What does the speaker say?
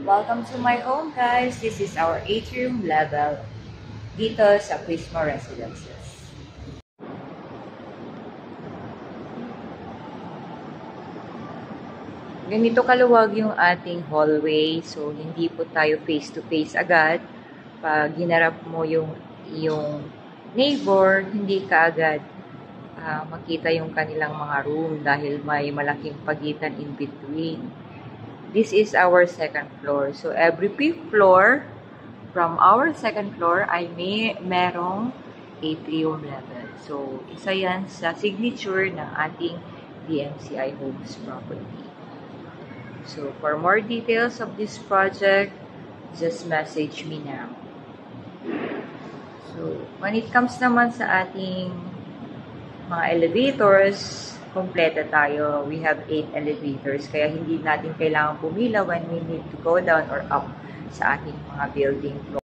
Welcome to my home, guys. This is our atrium level dito sa Prisma Residences. Ganito kaluwag yung ating hallway. So, hindi po tayo face-to-face agad. Pag ginarap mo yung neighbor, hindi ka agad makita yung kanilang mga room dahil may malaking pagitan in between. This is our second floor. So, every fifth floor from our second floor ay merong atrium level. So, isa yan sa signature ng ating DMCI Homes property. So, for more details of this project, just message me now. So, when it comes naman sa ating mga elevators, kompleta tayo. We have 8 elevators, kaya hindi natin kailangan pumila when we need to go down or up sa ating mga building floor.